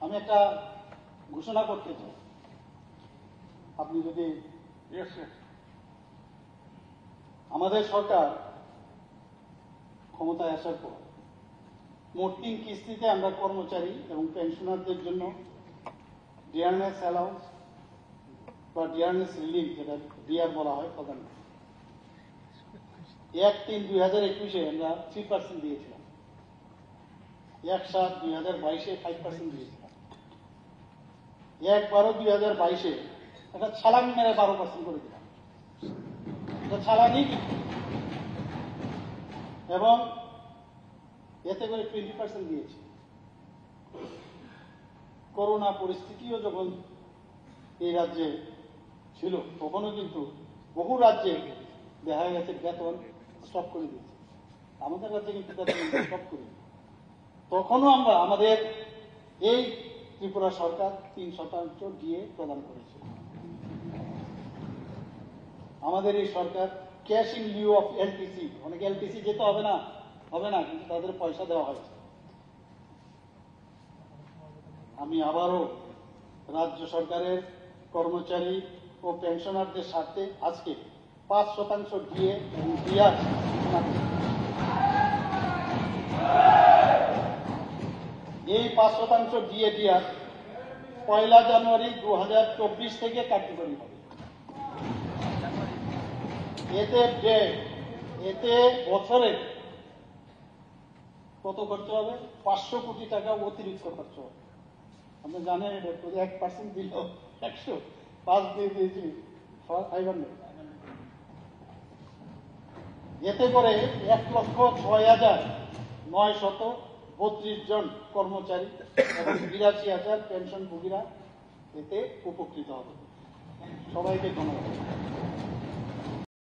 আমি একটা ঘোষণা করতে চাই, আপনি যদি আমাদের সরকার ক্ষমতায় আসার পর মোট 3 কিস্তিতে আমরা কর্মচারী এবং পেনশনারদের জন্য ডিয়ারনেস অ্যালাউন্স বা ডিয়ারনেস রিলিফ, যেটা ডিআর বলা হয় প্রধানত, 1/3/2021 আমরা 3% দিয়েছিলাম, 1/7/2022 5% দিয়েছিলাম, 1/12/2022 একটা ছালান মেরে 12% করে দিলাম। এটা ছালানি এবং এতে করে 20% দিয়েছি। করোনা পরিস্থিতিও যখন এই রাজ্যে ছিল তখনও কিন্তু বহু রাজ্যে দেখা গেছে বেতন স্টপ করে দিয়েছে, আমাদের রাজ্যে কিন্তু বেতন স্টপ করে, তখনও আমরা আমাদের এই ত্রিপুরা সরকার 3% দিয়ে প্রদান করেছে। আমাদের এই সরকার cash in lieu of LTC, অনেকে এলটিসি যেতে হবে না কিন্তু তাদের পয়সা দেওয়া হয়েছে। আমি আবারও রাজ্য সরকারের কর্মচারী ও পেনশনারদের স্বার্থে আজকে 5% দিয়ে এবং ডিআর এই 5% দিয়ে ডিআর 1 জানুয়ারি 2024 থেকে কার্যকরী হবে। এতে বছরে কত খরচ হবে? 500 কোটি টাকা অতিরিক্ত খরচ হবে। আপনি জানেন এটা 1% দিল 100, 5 দিয়ে দিয়েছি 500। এতে করে 1,06,932 জন কর্মচারী এবং 82,000 পেনশনভোগীরা এতে উপকৃত হবে। সবাইকে ধন্যবাদ।